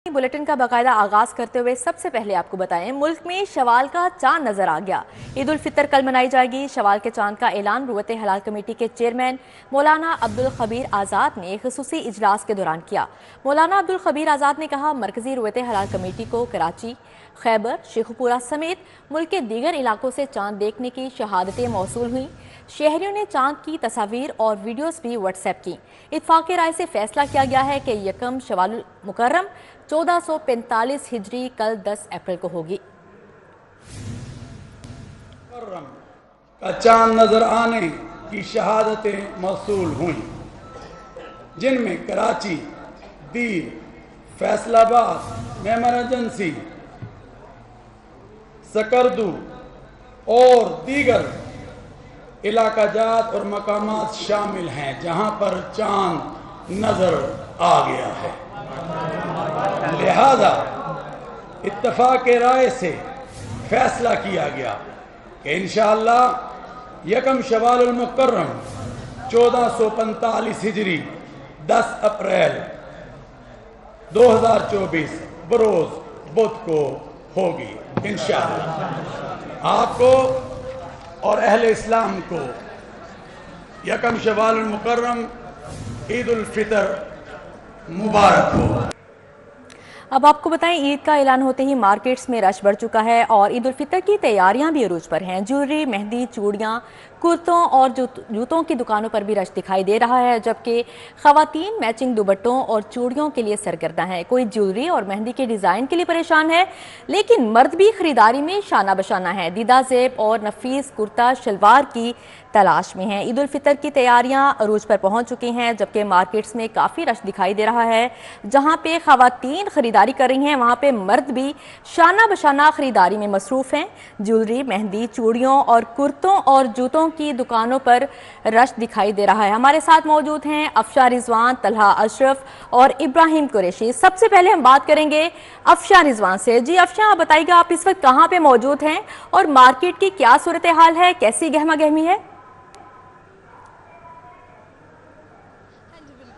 Bulletin का बाकायदा आगाज करते हुए सबसे पहले आपको बताएं, मुल्क में शवाल का चांद नजर आ गया। ईद उल फितर कल मनाई जाएगी। शवाल के चांद का ऐलान रुवत हलाल कमेटी के चेयरमैन मौलाना अब्दुल खबीर आज़ाद ने खसूसी इजलास के दौरान किया। मौलाना अब्दुल खबीर आज़ाद ने कहा, मरकजी रुवत हलाल कमेटी को कराची, खैबर, शेखुपुरा समेत मुल्क के दीगर इलाकों से चांद देखने की शहादतें मौसूल हुई। शहरियों ने चांद की तस्वीर और वीडियोस भी व्हाट्सएप की। इत्तफाक़ राय से फैसला किया गया है कि यकम शवाल मुकर्रम 1445 हिजरी कल 10 अप्रैल को होगी। का चांद नजर आने की शहादतें मौसूल हुई, जिनमें कराची, दीर, फैसलाबाद, मेमरजेंसी, सकरदू और दीगर इलाका जात और मकामात शामिल हैं जहां पर चांद नजर आ गया है। लिहाजा इत्तफाक राय से फैसला किया गया कि इंशाअल्लाह यकम शवाल मुकर्रम 1445 हिजरी 10 अप्रैल 2024 बरोज बुध को होगी। इंशाअल्लाह आपको और अहले इस्लाम को यकम शवाल मुकर्रम ईद उल फितर मुबारक हो। अब आपको बताएं, ईद का ऐलान होते ही मार्केट्स में रश बढ़ चुका है और ईद उल फितर की तैयारियां भी अरूज पर हैं। ज्वेलरी, मेहंदी, चूड़ियां, कुर्तों और जूतों की दुकानों पर भी रश दिखाई दे रहा है, जबकि खवातीन मैचिंग दुपट्टों और चूड़ियों के लिए सरगर्दा हैं। कोई ज्वेलरी और मेहंदी के डिज़ाइन के लिए परेशान है, लेकिन मर्द भी खरीदारी में शाना बशाना है। दीदा ज़ेब और नफीस कुर्ता शलवार की तलाश में हैं। ईद उल फितर की तैयारियां अरूज पर पहुंच चुकी हैं, जबकि मार्केट्स में काफ़ी रश दिखाई दे रहा है। जहां पे खवातीन खरीदारी कर रही हैं, वहां पे मर्द भी शाना बशाना खरीदारी में मसरूफ़ हैं। ज्वेलरी, मेहंदी, चूड़ियों और कुर्तों और जूतों की दुकानों पर रश दिखाई दे रहा है। हमारे साथ मौजूद हैं अफशा रिजवान, तलहा अशरफ और इब्राहिम कुरैशी। सबसे पहले हम बात करेंगे अफशा रिजवान से। जी अफशा, आप बताइएगा, आप इस वक्त कहाँ पे मौजूद हैं और मार्केट की क्या सूरत हाल है, कैसी गहमा गहमी है?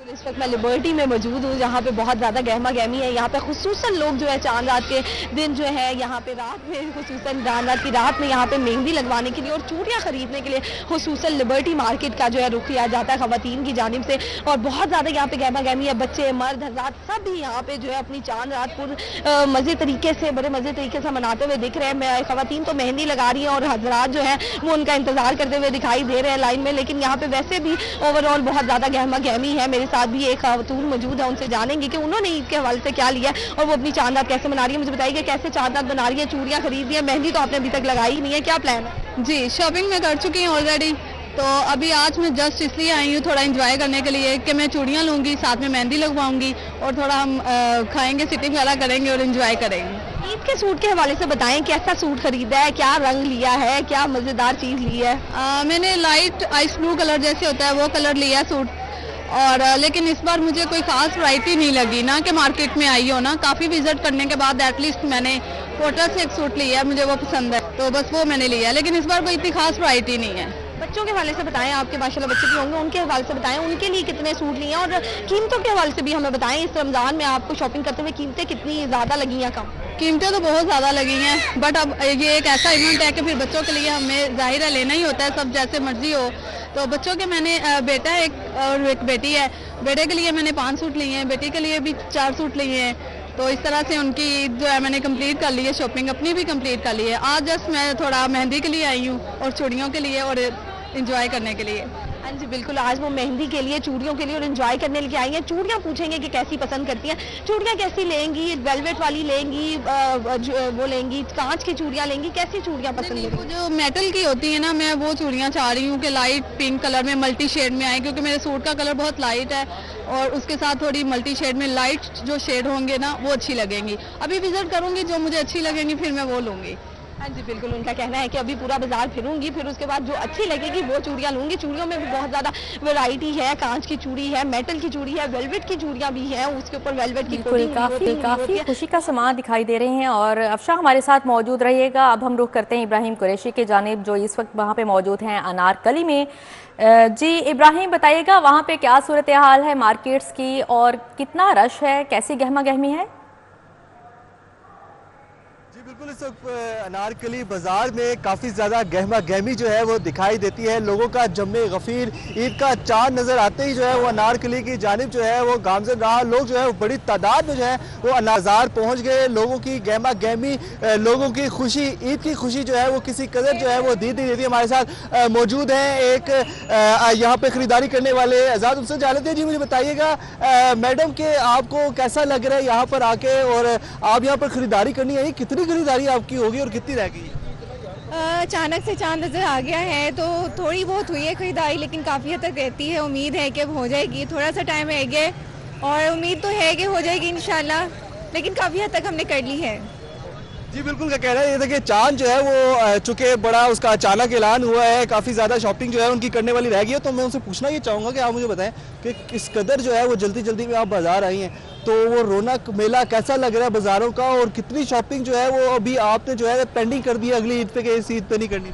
इस वक्त मैं लिबर्टी में मौजूद हूँ, जहाँ पे बहुत ज़्यादा गहमा गहमी है। यहाँ पे खुसूसन लोग जो है चांद रात के दिन जो है यहाँ पे रात में खुसूसन चांद रात की रात में यहाँ पे मेहंदी लगवाने के लिए और चूड़ियाँ खरीदने के लिए खुसूसन लिबर्टी मार्केट का जो है रुख किया जाता है खवातीन की जानिब से। और बहुत ज़्यादा यहाँ पे गहमा गहमी है। बच्चे, मर्द, हज़रात सब भी यहाँ पे जो है अपनी चांद रात पूरे मज़े तरीके से, बड़े मज़े तरीके से मनाते हुए दिख रहे हैं। खवातीन तो मेहंदी लगा रही हैं और हज़रात जो है वो उनका इंतजार करते हुए दिखाई दे रहे हैं लाइन में। लेकिन यहाँ पे वैसे भी ओवरऑल बहुत ज़्यादा गहमा गहमी है। मेरे साथ भी एक खातून मौजूद है, उनसे जानेंगे कि उन्होंने ईद के हवाले से क्या लिया और वो अपनी चांद रात कैसे मना रही है। मुझे बताइए कैसे चांद रात बना रही है, चूड़ियां खरीद रही है, मेहंदी तो आपने अभी तक लगाई नहीं है, क्या प्लान है? जी, शॉपिंग मैं कर चुकी हूँ ऑलरेडी। तो अभी आज मैं जस्ट इसलिए आई हूँ थोड़ा एंजॉय करने के लिए कि मैं चूड़ियाँ लूँगी, साथ में मेहंदी लगवाऊंगी और थोड़ा हम खाएंगे, सिटिंग वगैरह करेंगे और एंजॉय करेंगे। ईद के सूट के हवाले से बताएं, कैसा सूट खरीदा है, क्या रंग लिया है, क्या मज़ेदार चीज़ ली है? मैंने लाइट आइस ब्लू कलर जैसे होता है वो कलर लिया है सूट। और लेकिन इस बार मुझे कोई खास वैरायटी नहीं लगी ना कि मार्केट में आई हो ना, काफ़ी विजिट करने के बाद एटलीस्ट मैंने कोटा से एक सूट लिया है, मुझे वो पसंद है तो बस वो मैंने लिया है। लेकिन इस बार कोई इतनी खास वैरायटी नहीं है। बच्चों के हवाले से बताएं, आपके माशाल्लाह बच्चे भी होंगे, उनके हवाले से बताएं उनके लिए कितने सूट लिए और कीमतों के हवाले से भी हमें बताएं। इस रमज़ान में आपको शॉपिंग करते हुए कीमतें कितनी ज़्यादा लगी या कम? कीमतें तो बहुत ज़्यादा लगी हैं, बट अब ये एक ऐसा इवेंट है कि फिर बच्चों के लिए हमें जाहिर है लेना ही होता है, सब जैसे मर्जी हो। तो बच्चों के मैंने बेटा है एक और एक बेटी है। बेटे के लिए मैंने 5 सूट लिए हैं, बेटी के लिए भी 4 सूट लिए हैं। तो इस तरह से उनकी जो है मैंने कंप्लीट कर ली है, शॉपिंग अपनी भी कंप्लीट कर ली है। आज जस्ट मैं थोड़ा मेहंदी के लिए आई हूँ और चूड़ियों के लिए और एंजॉय करने के लिए। हाँ जी बिल्कुल, आज वो मेहंदी के लिए, चूड़ियों के लिए और एंजॉय करने के लिए आई हैं। चूड़ियाँ पूछेंगे कि कैसी पसंद करती हैं, चूड़ियाँ कैसी लेंगी, वेलवेट वाली लेंगी, वो लेंगी, कांच की चूड़ियाँ लेंगी, कैसी चूड़ियाँ पसंद लेंगी? वो जो मेटल की होती है ना, मैं वो चूड़ियाँ चाह रही हूँ कि लाइट पिंक कलर में मल्टी शेड में आए, क्योंकि मेरे सूट का कलर बहुत लाइट है और उसके साथ थोड़ी मल्टी शेड में लाइट जो शेड होंगे ना वो अच्छी लगेंगी। अभी विजिट करूँगी, जो मुझे अच्छी लगेंगी फिर मैं वो लूँगी। हाँ जी बिल्कुल, उनका कहना है कि अभी पूरा बाजार फिरूंगी, फिर उसके बाद जो अच्छी लगेगी वो चूड़ियाँ लूंगी। चूड़ियों में भी बहुत ज़्यादा वैरायटी है, कांच की चूड़ी है, मेटल की चूड़ी है, वेलवेट की चूड़ियाँ भी हैं, उसके ऊपर वेलवेट की काफ़ी खुशी का सामान दिखाई दे रहे हैं। और अफशा हमारे साथ मौजूद रहिएगा। अब हम रुख करते हैं इब्राहिम कुरैशी की जानिब, जो इस वक्त वहाँ पे मौजूद हैं अनारकली में। जी इब्राहिम, बताइएगा वहाँ पे क्या सूरत हाल है मार्केट्स की और कितना रश है, कैसी गहमा गहमी है? जी बिल्कुल, इस वक्त अनारकली बाजार में काफ़ी ज़्यादा गहमा गहमी जो है वो दिखाई देती है। लोगों का जम्मे गफीर, ईद का चांद नज़र आते ही जो है वो अनारकली की जानिब जो है वो गामजन रहा। लोग जो है वो बड़ी तादाद में जो है वो बाजार पहुंच गए। लोगों की गहमा गहमी, लोगों की खुशी, ईद की खुशी जो है वो किसी कदर जो है वो दी देती है। हमारे साथ मौजूद हैं एक यहाँ पे खरीदारी करने वाले आज़ाद, उनसे जान लेते हैं। जी मुझे बताइएगा मैडम कि आपको कैसा लग रहा है यहाँ पर आके, और आप यहाँ पर खरीदारी करनी आई, कितनी खरीदारी आपकी होगी और कितनी रह गई है? अचानक से चांद नज़र आ गया है तो थोड़ी बहुत हुई है खरीदारी, लेकिन काफ़ी हद तक रहती है। उम्मीद है कि अब हो जाएगी, थोड़ा सा टाइम रह गया और उम्मीद तो है कि हो जाएगी इंशाल्लाह, लेकिन काफ़ी हद तक हमने कर ली है। जी बिल्कुल, क्या कह रहे हैं, ये देखिए चांद जो है वो चूंकि बड़ा उसका अचानक ऐलान हुआ है, काफ़ी ज़्यादा शॉपिंग जो है उनकी करने वाली रह गई है। तो मैं उनसे पूछना ये चाहूँगा कि आप मुझे बताएं कि किस कदर जो है वो जल्दी जल्दी में आप बाजार आई हैं, तो वो रौनक मेला कैसा लग रहा है बाज़ारों का, और कितनी शॉपिंग जो है वो अभी आपने जो है पेंडिंग कर दी है अगली ईद पे, कि इस ईद पे नहीं करनी?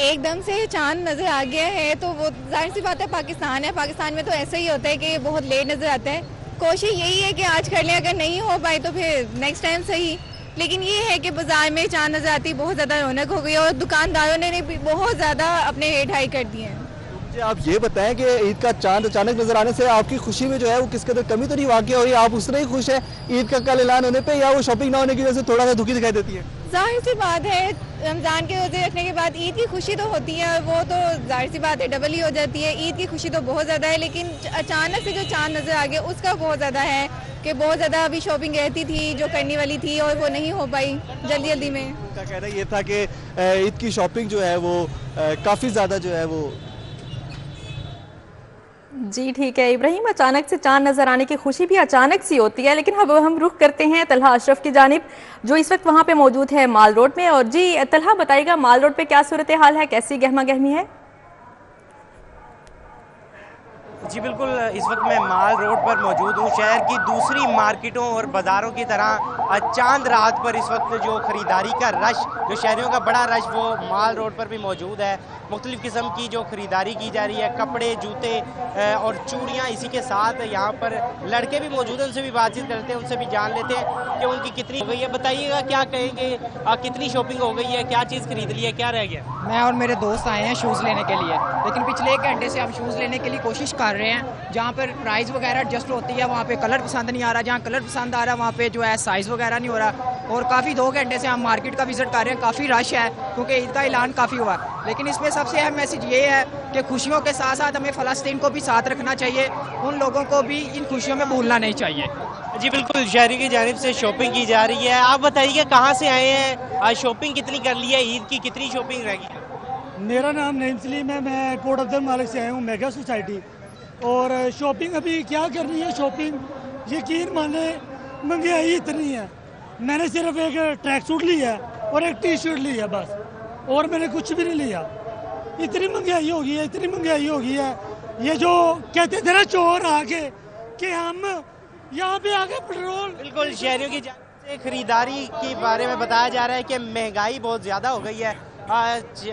एकदम से चांद नज़र आ गया है तो वो जाहिर सी बात है, पाकिस्तान है, पाकिस्तान में तो ऐसा ही होता है कि बहुत लेट नज़र आता है। कोशिश यही है कि आज कर लें, अगर नहीं हो पाए तो फिर नेक्स्ट टाइम सही। लेकिन ये है कि बाजार में चांद नज़र आती बहुत ज़्यादा रौनक हो गई और दुकानदारों ने भी बहुत ज़्यादा अपने रेट हाई कर दिए हैं। मुझे आप ये बताएं कि ईद का चांद अचानक नजर आने से आपकी खुशी में जो है वो किस कदर कमी तो नहीं वाक़ हुई? आप उसने ही खुश है ईद का कल ऐलान होने पे, या वो शॉपिंग ना होने की वजह से थोड़ा सा दुखी दिखाई देती है? जाहिर सी बात है, रमज़ान के रोज़े रखने के बाद ईद की खुशी तो होती है, और वो तो जाहिर सी बात है डबल ही हो जाती है। ईद की खुशी तो बहुत ज़्यादा है, लेकिन अचानक से जो चांद नज़र आ गया उसका बहुत ज़्यादा है कि बहुत ज़्यादा अभी शॉपिंग रहती थी जो करने वाली थी और वो नहीं हो पाई जल्दी जल्दी में। उनका कहना ये था कि ईद की शॉपिंग जो है वो काफ़ी ज़्यादा जो है वो। जी ठीक है इब्राहिम, अचानक से चांद नजर आने की खुशी भी अचानक सी होती है। लेकिन अब हम रुख करते हैं तलहा अशरफ की जानिब, जो इस वक्त वहाँ पे मौजूद है माल रोड में। और जी तलहा बताइएगा, माल रोड पे क्या सूरत हाल है, कैसी गहमा गहमी है? जी बिल्कुल, इस वक्त मैं माल रोड पर मौजूद हूँ। शहर की दूसरी मार्केटों और बाज़ारों की तरह चांद रात पर इस वक्त जो ख़रीदारी का रश, जो शहरियों का बड़ा रश, वो माल रोड पर भी मौजूद है। मुख्तलिफ़ किस्म की जो ख़रीदारी की जा रही है, कपड़े, जूते और चूड़ियाँ, इसी के साथ यहाँ पर लड़के भी मौजूद हैं। उनसे भी बातचीत करते हैं, उनसे भी जान लेते हैं कि उनकी कितनी हो गई है। बताइएगा क्या कहेंगे, कितनी शॉपिंग हो गई है, क्या चीज़ खरीद ली है, क्या रह गया? मैं और मेरे दोस्त आए हैं शूज़ लेने के लिए, लेकिन पिछले 1 घंटे से हम शूज़ लेने के लिए कोशिश कर रहे हैं। जहाँ पर प्राइस वगैरह एडजस्ट होती है वहाँ पे कलर पसंद नहीं आ रहा, जहाँ कलर पसंद आ रहा है वहाँ पे जो है साइज़ वगैरह नहीं हो रहा। और काफ़ी 2 घंटे से हम मार्केट का विज़िट कर रहे हैं, काफ़ी रश है क्योंकि ईद का ऐलान काफ़ी हुआ। लेकिन इसमें सबसे अहम मैसेज ये है कि खुशियों के साथ साथ हमें फ़लस्तीन को भी साथ रखना चाहिए, उन लोगों को भी इन खुशियों में भूलना नहीं चाहिए। जी बिल्कुल, शहरी की जानिब से शॉपिंग की जा रही है। आप बताइए कहाँ से आए हैं, आज शॉपिंग कितनी कर ली है, ईद की कितनी शॉपिंग रह गई? मेरा नाम नईम सलीम है, मैं पोर्ट अब्दुल मालिक से आया हूँ, मेगा सोसाइटी। और शॉपिंग अभी क्या करनी है, शॉपिंग यकीन माने महंगाई इतनी है। मैंने सिर्फ एक ट्रैक सूट लिया है और एक टी शर्ट ली है बस, और मैंने कुछ भी नहीं लिया। इतनी महंगाई हो गई है, इतनी महंगाई हो गई है। ये जो कहते थे ना चोर आके कि हम यहाँ पे आके पेट्रोल। बिल्कुल, शहरियों की जानिब से खरीदारी के बारे में बताया जा रहा है कि महंगाई बहुत ज़्यादा हो गई है,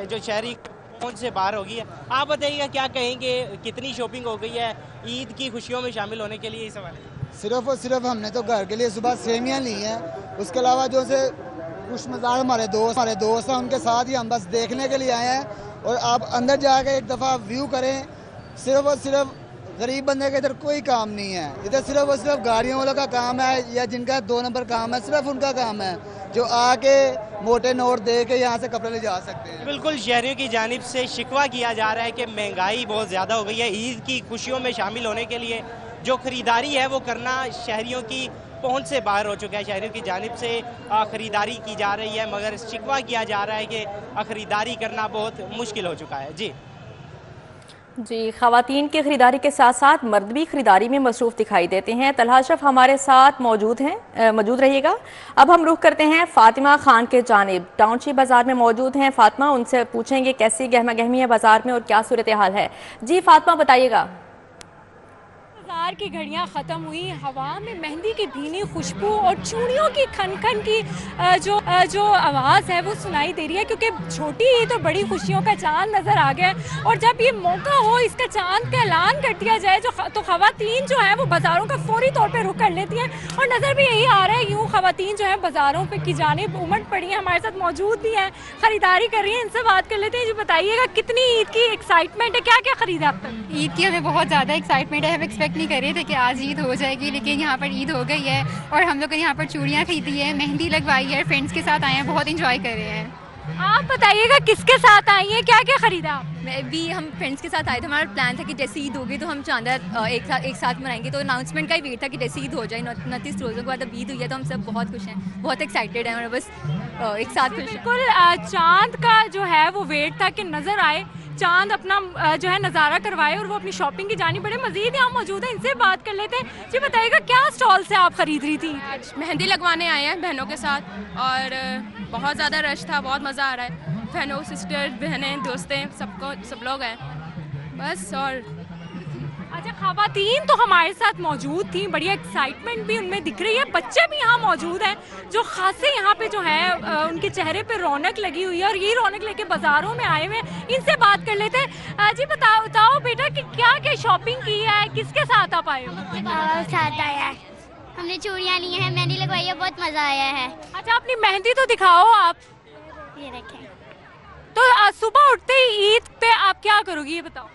जो शहरी पहुंच से बाहर हो गई है। आप बताइएगा क्या कहेंगे, कितनी शॉपिंग हो गई है ईद की खुशियों में शामिल होने के लिए? इस सवाल सिर्फ और सिर्फ हमने तो घर के लिए सुबह सेमियाँ ली हैं, उसके अलावा जो से कुछ मज़ार हमारे दोस्त हैं, उनके साथ ही हम बस देखने के लिए आए हैं। और आप अंदर जाकर एक दफ़ा व्यू करें, सिर्फ और सिर्फ गरीब बंदे का इधर कोई काम नहीं है। इधर सिर्फ और सिर्फ गाड़ियों वालों का काम है, या जिनका 2 नंबर काम है, सिर्फ उनका काम है जो आके मोटे नोट दे के यहाँ से कपड़े ले जा सकते हैं। बिल्कुल, शहरियों की जानिब से शिकवा किया जा रहा है कि महंगाई बहुत ज़्यादा हो गई है। ईद की खुशियों में शामिल होने के लिए जो खरीदारी है वो करना शहरियों की पहुंच से बाहर हो चुका है। शहरियों की जानिब से खरीदारी की जा रही है, मगर शिकवा किया जा रहा है कि खरीदारी करना बहुत मुश्किल हो चुका है। जी ख़वातीन की खरीदारी के साथ साथ मर्द भी खरीदारी में मसरूफ़ दिखाई देते हैं। तलहा अशरफ हमारे साथ मौजूद रहिएगा। अब हम रुख करते हैं फ़ातिमा खान के जानिब, टाउनशिप बाज़ार में मौजूद हैं फ़ातिमा, उनसे पूछेंगे कैसी गहमा गहमी है बाज़ार में और क्या सूरत हाल है। जी फ़ातिमा बताइएगा। इफ्तार की घड़ियां ख़त्म हुई, हवा में मेहंदी की भीनी खुशबू और चूड़ियों की खनखन की जो आवाज़ है वो सुनाई दे रही है, क्योंकि छोटी ईद और बड़ी खुशियों का चांद नज़र आ गया है। और जब ये मौका हो इसका चांद का ऐलान कर दिया जाए तो ख़वातीन जो है वो बाज़ारों का फौरी तौर पर रुख कर लेती हैं, और नज़र भी यही आ रहा है। यूँ ख़वातीन जो है बाज़ारों पर की जानिब उमड़ पड़ी हैं, हमारे साथ मौजूद भी हैं, ख़रीदारी कर रही हैं। इनसे बात कर लेते हैं। जी बताइएगा, कितनी ईद की एक्साइटमेंट है, क्या क्या खरीदा आप तक? ईद की हमें बहुत ज़्यादा एक्साइटमेंट है। हम एक्सपेक्ट नहीं कर रहे थे कि आज ईद हो जाएगी, लेकिन यहाँ पर ईद हो गई है और हम लोग ने यहाँ पर चूड़ियाँ खरीदी है, मेहंदी लगवाई है, फ्रेंड्स के साथ आए हैं, बहुत इंजॉय कर रहे हैं। आप बताइएगा किसके साथ आई हैं, क्या क्या खरीदा आप? मैं भी हम फ्रेंड्स के साथ आए थे। हमारा प्लान था कि जैसे ईद होगी तो हम चांदा एक साथ मनाएंगे, तो अनाउंसमेंट का ही वेट था कि जैसे ईद हो जाए। 29 रोज़ों के बाद अब ईद हुई है तो हम सब बहुत खुश हैं, बहुत एक्साइटेड हैं और बस एक साथ खुश हैं। बिल्कुल चांद का जो है वो वेट था कि नज़र आए, चांद अपना जो है नज़ारा करवाए और वो अपनी शॉपिंग की जानी बड़े मज़ीद यहाँ मौजूद है, इनसे बात कर लेते हैं। जी बताइएगा, क्या स्टॉल से आप खरीद रही थी? आज मेहंदी लगवाने आए हैं बहनों के साथ, और बहुत ज़्यादा रश था, बहुत मज़ा आ रहा है। बहनों, सिस्टर, बहनें, दोस्तें, सब लोग हैं बस। और अच्छा, ख़वातीन तो हमारे साथ मौजूद थी, बड़ी एक्साइटमेंट भी उनमें दिख रही है। बच्चे भी यहाँ मौजूद हैं जो खासे यहाँ पे जो है उनके चेहरे पे रौनक लगी हुई है और यही रौनक लेके बाज़ारों में आए हुए हैं। इनसे बात कर लेते हैं। जी बताओ बेटा कि क्या क्या शॉपिंग की है, किसके साथ आप आए हो? साथ आया है, हमने चूड़ियाँ ली हैं, मेहंदी लगवाई है, बहुत मज़ा आया है। अच्छा, अपनी मेहंदी तो दिखाओ आप। ये रखें। तो सुबह उठते ही ईद पे आप क्या करोगी, ये बताओ?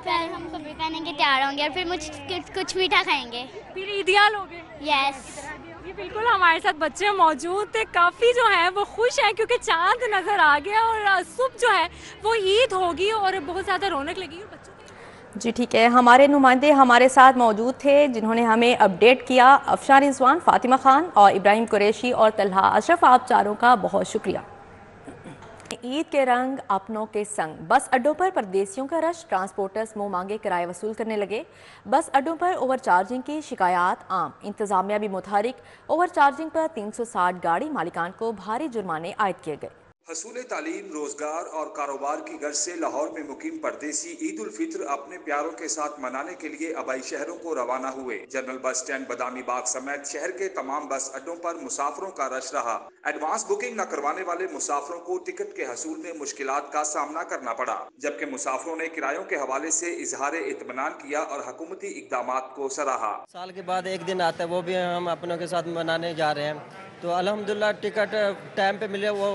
फिर हम कपड़े पहनेंगे, तैयार होंगे और फिर कुछ मीठा खाएंगे, फिर ईदिया लोगे। यस। ये बिल्कुल हमारे साथ बच्चे मौजूद थे, काफ़ी जो है वो खुश हैं क्योंकि चांद नज़र आ गया और सुबह जो है वो ईद होगी और बहुत ज़्यादा रौनक लगी बच्चों। जी ठीक है, हमारे नुमाइंदे हमारे साथ मौजूद थे जिन्होंने हमें अपडेट किया। अफशान रिजवान, फातिमा खान और इब्राहिम कुरैशी और तलहा अशरफ, आप चारों का बहुत शुक्रिया। ईद के रंग अपनों के संग बस अड्डों पर परदेसियों का रश, ट्रांसपोर्टर्स मुंह मांगे किराए वसूल करने लगे। बस अड्डों पर ओवर चार्जिंग की शिकायत आम, इंतजामिया भी मुतहरिक। ओवर चार्जिंग पर 360 गाड़ी मालिकान को भारी जुर्माने आयद किए गए। हसूल तालीम, रोजगार और कारोबार की गर्ज से लाहौर में मुकीम परदेसी ईद उल फित्र अपने प्यारों के साथ मनाने के लिए आबाई शहरों को रवाना हुए। General bus stand, Badami Bagh समेत शहर के तमाम बस अड्डों पर मुसाफिरों का रश रहा। एडवांस बुकिंग न करवाने वाले मुसाफिरों को टिकट के हसूल में मुश्किलात का सामना करना पड़ा, जबकि मुसाफिरों ने किरायों के हवाले से इजहार इत्मीनान किया और हुकूमती इक़दामात को सराहा। साल के बाद एक दिन आता है, वो भी हम अपनों के साथ मनाने जा रहे हैं, तो अल्हम्दुलिल्लाह टिकट टाइम पे मिले, वो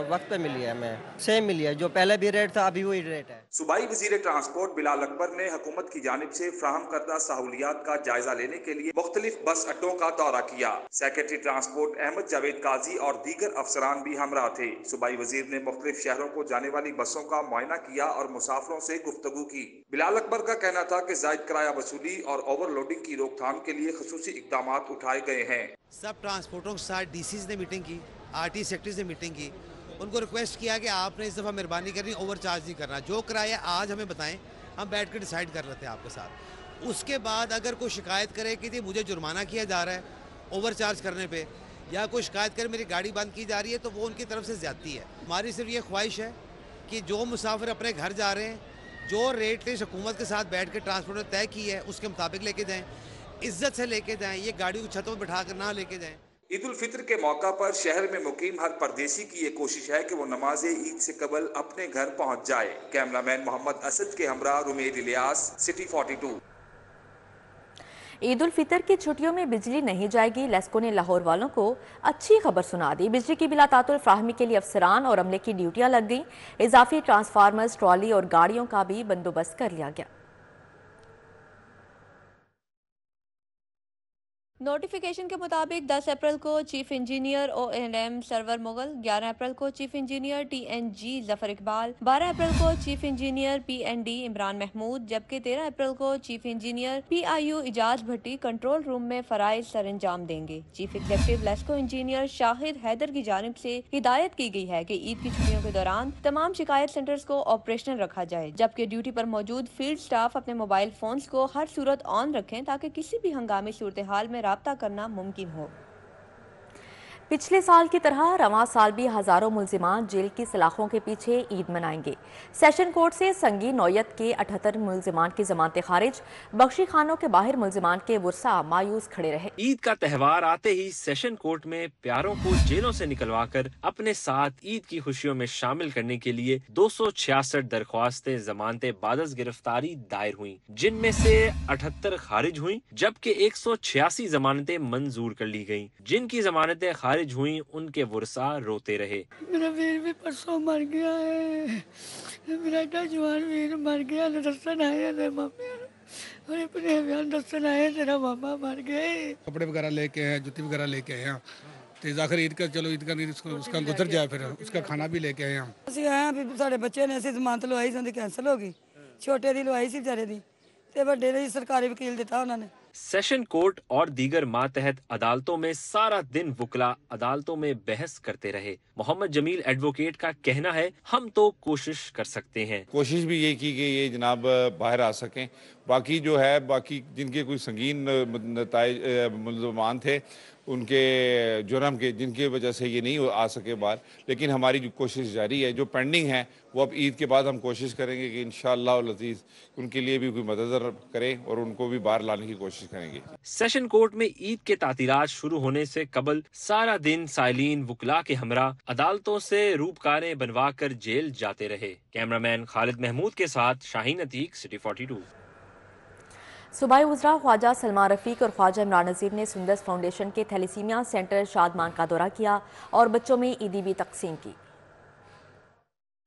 वक्त पे मिली है, हमें सेम मिली है, जो पहले भी रेट था अभी वही रेट है। सूबाई वजीर ट्रांसपोर्ट बिलाल अकबर ने हुकूमत की जानिब से फ्राहम करदा सहूलियात का जायजा लेने के लिए मुख्तलिफ बस अड्डों का दौरा किया। सेक्रेटरी ट्रांसपोर्ट अहमद जावेद काजी और दीगर अफसरान भी हमराह थे। सूबाई वजीर ने मुख्तलिफ शहरों को जाने वाली बसों का मुआयना किया और मुसाफिरों से गुफ्तगू की। बिलाल अकबर का कहना था कि जायद किराया वसूली और ओवरलोडिंग की रोकथाम के लिए खसूसी इक़दामात उठाए गए हैं। सब ट्रांसपोर्टों के साथ डीसीज ने मीटिंग की, आरटी सेक्रेटरी ने मीटिंग की, उनको रिक्वेस्ट किया कि आपने इस दफ़ा मेहरबानी करनी, ओवर चार्ज नहीं करना, जो किराया आज हमें बताएं, हम बैठ कर डिसाइड कर लेते हैं आपके साथ। उसके बाद अगर कोई शिकायत करे कि मुझे जुर्माना किया जा रहा है ओवर चार्ज करने पे, या कोई शिकायत करे मेरी गाड़ी बंद की जा रही है, तो वो उनकी तरफ से ज़्यादती है। हमारी सिर्फ ये ख्वाहिश है कि जो मुसाफिर अपने घर जा रहे हैं, जो रेट लिस्ट हुकूमत के साथ बैठ कर ट्रांसपोर्ट ने तय की है उसके मुताबिक लेके जाएँ, इज्जत से लेके जाएँ, ये गाड़ी को छतों पर बिठा कर ना लेके जाएँ। ईद उल फित्र के मौका पर शहर में मुकीम हर परदेसी की ये कोशिश है कि वो नमाज ईद से कबल अपने घर पहुंच जाए। कैमरामैन मोहम्मद असद के हमरा रुमेद इलियास, सिटी 42। ईद उल फितर की छुट्टियों में बिजली नहीं जाएगी, लेस्को ने लाहौर वालों को अच्छी खबर सुना दी। बिजली की बिला तातुल फ्राहमी के लिए अफसरान और अमले की ड्यूटियां लग गई। इजाफी ट्रांसफार्मर्स, ट्रॉली और गाड़ियों का भी बंदोबस्त कर लिया गया। नोटिफिकेशन के मुताबिक 10 अप्रैल को chief engineer ONM Sarwar Mughal, 11 April को chief engineer TNG Zafar Iqbal, 12 April को chief engineer PND Imran Mahmood, जबकि 13 अप्रैल को chief engineer PIU Ijaz Bhatti control room में फराइज सर अंजाम देंगे। Chief executive LESCO engineer Shahid Haider की जानिब से हिदायत की गई है कि ईद की छुट्टियों के दौरान तमाम शिकायत सेंटर्स को ऑपरेशनल रखा जाए, जबकि ड्यूटी पर मौजूद फील्ड स्टाफ अपने मोबाइल फोन्स को हर सूरत ऑन रखें ताकि किसी भी हंगामी सूरत हाल में राब्ता करना मुमकिन हो। पिछले साल की तरह रवां साल भी हजारों मुल्जिमान जेल की सलाखों के पीछे ईद मनाएंगे। सेशन कोर्ट से संगीन नौयत के 78 मुल्जिमान की जमानतें खारिज। बख्शी खानों के बाहर मुल्जिमान के वुरसा मायूस खड़े रहे। ईद का त्यौहार आते ही सेशन कोर्ट में प्यारों को जेलों से निकलवाकर अपने साथ ईद की खुशियों में शामिल करने के लिए 266 दरख्वास्तें जमानतें बादस गिरफ्तारी दायर हुई, जिनमें से 78 खारिज हुई, जबकि 186 जमानतें मंजूर कर ली गयी। जिनकी जमानतें खारिज हुई उनके वुरसा रोते रहे। मेरा वीर भी परसों मर गया है, मेरा एडा जवान वीर मर गया। दसन आए तेरे मामे और अपने बयान दसन आए तेरा मामा मर गए। कपड़े वगैरह लेके आए, जुत्ती वगैरह लेके आए हैं। तो आखिर ईद का चलो ईद का नहीं उसका गुजर जाए, फिर उसका खाना भी लेके आए हम। ਅਸੀਂ ਆਏ ਵੀ ਸਾਡੇ ਬੱਚੇ ਨੇ ਅਸੀਂ ਜ਼ਮਾਨਤ ਲਵਾਈ ਸੀ, ਉਹਦੀ ਕੈਂਸਲ ਹੋ ਗਈ। ਛੋਟੇ ਦੀ ਲਵਾਈ ਸੀ ਵਿਚਾਰੇ ਦੀ, ਤੇ ਵੱਡੇ ਦੇ ਸਰਕਾਰੀ ਵਕੀਲ ਦਿੱਤਾ ਉਹਨਾਂ ਨੇ। सेशन कोर्ट और दीगर मातहत अदालतों में सारा दिन वुकला अदालतों में बहस करते रहे। मोहम्मद जमील एडवोकेट का कहना है, हम तो कोशिश कर सकते हैं। कोशिश भी ये की कि ये जनाब बाहर आ सकें। बाकी जो है, बाकी जिनके कोई संगीन मुल्ज़मान थे उनके जुर्म के, जिनकी वजह से ये नहीं आ सके बाहर, लेकिन हमारी जो कोशिश जारी है। जो पेंडिंग है वो अब ईद के बाद हम कोशिश करेंगे कि इंशाअल्लाह अज़ीज़ उनके लिए भी कोई मदद करें और उनको भी बाहर लाने की कोशिश करेंगे। सेशन कोर्ट में ईद के तातीलात शुरू होने से कबल सारा दिन साइलिन वुकला के हमरा अदालतों से रूपकारें बनवा कर जेल जाते रहे। कैमरामैन खालिद महमूद के साथ शाहीन अतीक, सिटी 42। सूबाई वज़रा ख्वाजा सलमान रफ़ीक और ख्वाजा इमरान नज़ीर ने सुंदस फाउंडेशन के थैलेसीमिया सेंटर शादमान का दौरा किया और बच्चों में ईदी भी तकसीम की।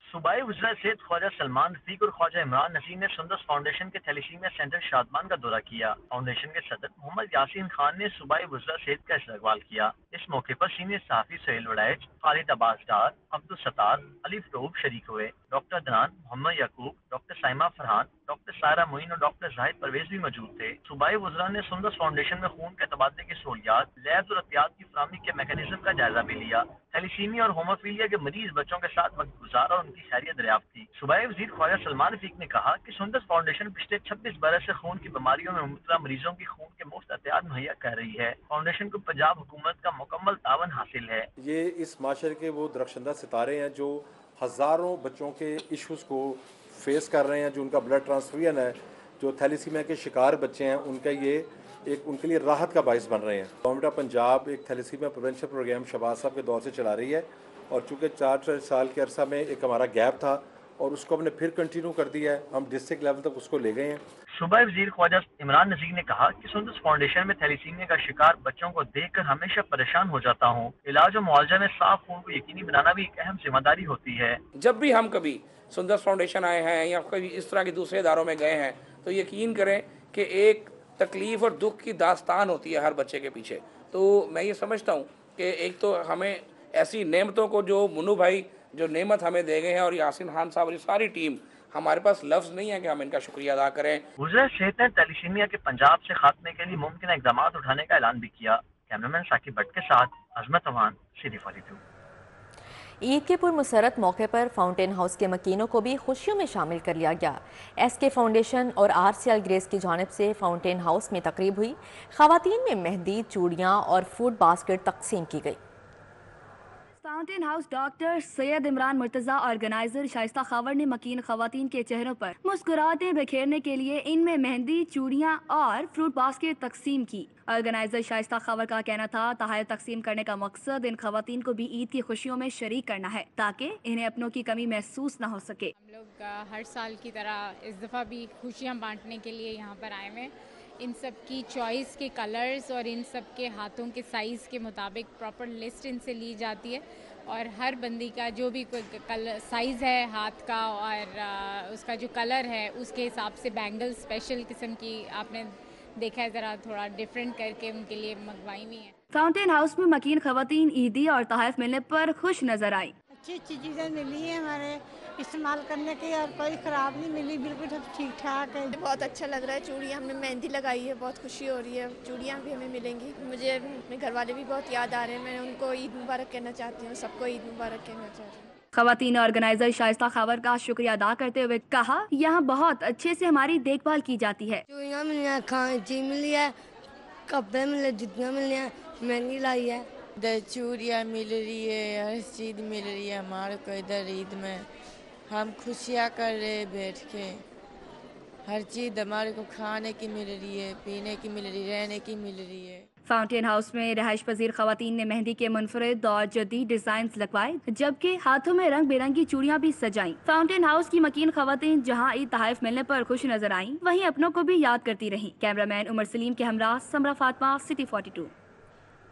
सूबाई वज़रा सेहत ख्वाजा सलमान रफ़ीक और ख्वाजा इमरान नज़ीर ने सुंदस फाउंडेशन के थैलेसीमिया सेंटर शादमान का दौरा किया। फाउंडेशन के सदर मोहम्मद यासीन खान ने सूबाई वज़रा सेहत का इस्तकबाल किया। इस मौके पर सीनियर सहाफ़ी सुहेल वड़ैच, खालिद अब्बास डार, अब्दुल सत्तार, अली फ़रूब शरीक हुए। डॉक्टर दनान, मोहम्मद याकूब, डॉक्टर साइमा फरहान, डॉक्टर सारा मोइन और डॉक्टर जाहिद परवेज भी मौजूद थे। सूबाई वज़रा ने सुंदस फाउंडेशन में खून के तबादले की सहूलियात, लैब्स और एहतियात की फराहमी के मैकेनिज्म का जायजा भी लिया। थैलेसीमिया और होमोफीलिया के मरीज बच्चों के साथ वक्त गुजारा और उनकी खैरियत दरियाफ्त की। सूबाई वज़ीर ख्वाजा सलमान रफ़ीक ने कहा कि सुंदस फाउंडेशन पिछले 26 बरस से खून की बीमारियों में मुब्तला मरीजों की खून के मुफ्त एहतियात मुहैया कर रही है। फाउंडेशन को पंजाब हुकूमत का मुकम्मल तावन हासिल है। ये इस माशरे के वो दरख्शंदा सितारे हैं जो हज़ारों बच्चों के इश्यूज़ को फेस कर रहे हैं, जो उनका ब्लड ट्रांसफ्यूजन है, जो थैलेसीमिया के शिकार बच्चे हैं, उनका ये एक उनके लिए राहत का बाइस बन रहे हैं। गवर्नमेंट ऑफ पंजाब एक थैलेसीमिया प्रिवेंशन प्रोग्राम शहबाज साहब के दौर से चला रही है और चूँकि 4 साल के अरसा में एक हमारा गैप था और उसको हमने फिर कंटिन्यू कर दिया है। हम डिस्ट्रिक्ट लेवल तक उसको ले गए हैं। सूबाई वज़ीर ख्वाजा इमरान नज़ीर ने कहा कि सुंदस फाउंडेशन में थैलेसीमिया का शिकार बच्चों को देखकर हमेशा परेशान हो जाता हूँ। इलाज और मुआवजा में साफ खून को यकीनी बनाना भी एक अहम जिम्मेदारी होती है। जब भी हम कभी सुंदस फाउंडेशन आए हैं या कभी इस तरह के दूसरे इदारों में गए हैं तो यकीन करें कि एक तकलीफ और दुख की दास्तान होती है हर बच्चे के पीछे। तो मैं ये समझता हूँ कि एक तो हमें ऐसी नेमतों को जो मुन्नू भाई जो नेमत हमें दे गए हैं और यासीन खान साहब और ये सारी टीम, हमारे पास लफ्ज़ नहीं है कि हम इनका शुक्रिया अदा करें। वज़ीर सेहत ने थैलेसीमिया के पंजाब से खात्मे के लिए मुमकिन इक़दाम उठाने का ऐलान भी किया। कैमरामैन साकिब भट्ट के साथ अजमत अवान, सिटी 42। ईद के पुरमसरत मौके पर फाउंटेन हाउस के मकीनों को भी खुशियों में शामिल कर लिया गया। SK फाउंडेशन और RCL ग्रेस की जानिब से फाउंटेन हाउस में तकरीब हुई। खवातीन में मेहंदी, चूड़ियाँ और फूड बास्केट तकसीम की गई। Fountain house doctor Syed Imran Murtaza organiser Shaista Khawar ने मकीन खवातीन के चेहरों पर मुस्कुराहटें बिखेरने के लिए इनमें मेहंदी, चूड़ियाँ और फ्रूट बास्केट तकसीम की। ऑर्गेनाइजर शाइस्ता खावर का कहना था, तहायर तकसीम करने का मकसद इन खवातीन को भी ईद की खुशियों में शरीक करना है ताकि इन्हें अपनों की कमी महसूस न हो सके। हम लोग हर साल की तरह इस दफ़ा भी खुशियाँ बांटने के लिए यहाँ पर आए हैं। इन सब की चॉइस के कलर्स और इन सब के हाथों के साइज़ के मुताबिक प्रॉपर लिस्ट इनसे ली जाती है और हर बंदी का जो भी कोई कलर साइज़ है हाथ का और उसका जो कलर है उसके हिसाब से बैंगल स्पेशल किस्म की आपने देखा है, ज़रा थोड़ा डिफरेंट करके उनके लिए मंगवाई हुई है। फाउंटेन हाउस में मकीन खवातीन ईदी और तोहफ़ मिलने पर खुश नजर आई। अच्छी चीज़ें मिली है हमारे इस्तेमाल करने की और कोई ख़राब नहीं मिली, बिल्कुल सब ठीक ठाक है। बहुत अच्छा लग रहा है। चूड़ियाँ हमने मेहंदी लगाई है, बहुत खुशी हो रही है। चूड़ियाँ भी हमें मिलेंगी। मुझे अपने घर वाले भी बहुत याद आ रहे हैं। मैं उनको ईद मुबारक कहना चाहती हूँ, सबको ईद मुबारक कहना चाहती हूँ। खवातीन ऑर्गेनाइजर शाइस्ता खावर का शुक्रिया अदा करते हुए कहा, यहाँ बहुत अच्छे से हमारी देखभाल की जाती है। चूड़ियाँ मिली है, खाने चीज मिली है, कपड़े मिले, जुतियाँ मिली हैं, मेहंदी लाई है, इधर चूड़ियाँ मिल रही है, हर चीज़ मिल रही है हमारे को इधर ईद में। हम खुशियाँ कर रहे हैं बैठ के, हर चीज़ हमारे को खाने की मिल रही है, पीने की मिल रही है, रहने की मिल रही है। फाउंटेन हाउस में रहायश पजीर खवातीन ने मेहंदी के मुनफरिद और जदीद डिजाइन लगवाए, जबकि हाथों में रंग बिरंगी चूड़ियां भी सजाई। फाउंटेन हाउस की मकीन खवातीन जहां ईद तहाइफ मिलने पर खुश नजर आईं, वहीं अपनों को भी याद करती रहीं। कैमरामैन उमर सलीम के हमरा समरा फातिमा, सिटी 42।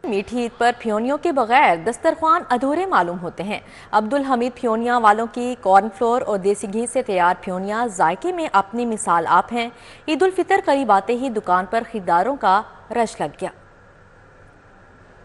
मीठी ईद पर फ्योनियों के बगैर दस्तरखान अधूरे मालूम होते हैं। अब्दुल हमीद फ्योनिया वालों की कॉर्नफ्लोर और देसी घी से तैयार फ्योनिया जायके में अपनी मिसाल आप हैं। ईद उल फितर करीब आते ही दुकान पर खरीदारों का रश लग गया।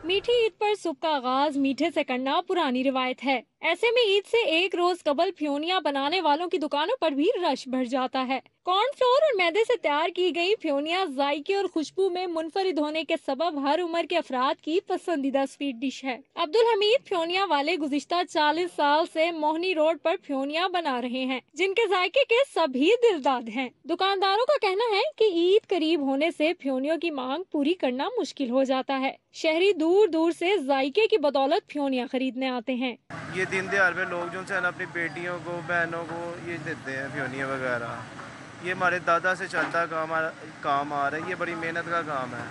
मीठी ईद पर सुबह का आगाज मीठे से करना पुरानी रिवायत है। ऐसे में ईद से एक रोज कबल फ्योनिया बनाने वालों की दुकानों पर भी रश बढ़ जाता है। कॉर्नफ्लोर और मैदे से तैयार की गई फ्योनिया जायके और खुशबू में मुनफरिद होने के सबब हर उम्र के अफराद की पसंदीदा स्वीट डिश है। अब्दुल हमीद फ्योनिया वाले गुज़िश्ता 40 साल से मोहनी रोड पर फ्योनिया बना रहे हैं, जिनके जायके के सभी दिलदाद हैं। दुकानदारों का कहना है कि ईद करीब होने से फ्योनियों की मांग पूरी करना मुश्किल हो जाता है। शहरी दूर दूर से जायके की बदौलत फ्योनिया खरीदने आते हैं। ये दिन त्योहार पे लोग जो है अपनी बेटियों को, बहनों को ये देते हैं फ्योनिया वगैरह। ये हमारे दादा से चलता काम आ रहा है। ये बड़ी मेहनत का काम है,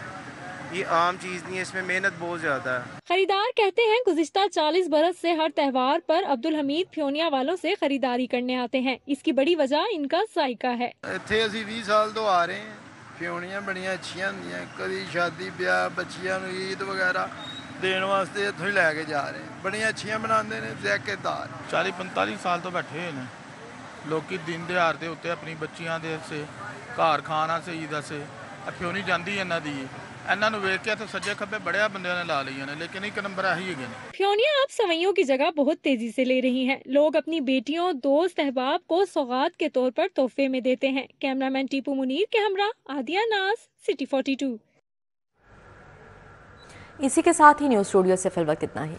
ये आम चीज़ नहीं है, इसमें मेहनत बहुत ज़्यादा है। खरीदार कहते हैं गुज़िश्ता 40 बरस से हर त्योहार पर अब्दुल हमीद फ्योनिया वालों से खरीदारी करने आते हैं। इसकी बड़ी वजह इनका जायका है। इत्थे असीं 20 साल तो आ रहे हैं। फ्योनिया बड़ियां अच्छियां होंदियां, कभी शादी ब्याह बच्चियां नूं ईद वगैरह देने वास्ते इत्थों ही लैके जा रहे हैं। बड़ियां अच्छियां बनाते हैं ज़ायकेदार। 40-45 साल तो बैठे हुए हैं लोग दिन ਤਿਉਹਾਰ ਦੇ ਉੱਤੇ ਆਪਣੀ ਬੱਚੀਆਂ ਦੇ ਸੇ ਘਰ ਖਾਣਾ ਸੇ ਈਦ ਸੇ ਫਿਉਣੀ ਜਾਂਦੀ ਹੈ ਇਹਨਾਂ ਦੀ। ਇਹਨਾਂ ਨੂੰ ਵੇਖ ਕੇ ਤਾਂ ਸੱਜੇ ਖੱਬੇ ਬੜਿਆ ਬੰਦਿਆਂ ਨੇ ਲਾ ਲਈਆਂ ਨੇ, लेकिन एक नंबर आही है। फ्योनिया अब सवैयों की जगह बहुत तेजी से ले रही हैं। लोग अपनी बेटियों, दोस्त, अहबाब को सौगात के तौर पर तोहफे में देते हैं। कैमरामैन टीपू मुनीर के हमरा आदिया नाज, सिटी 42। इसी के साथ ही न्यूज़ स्टूडियो से फिलवक्त इतना ही।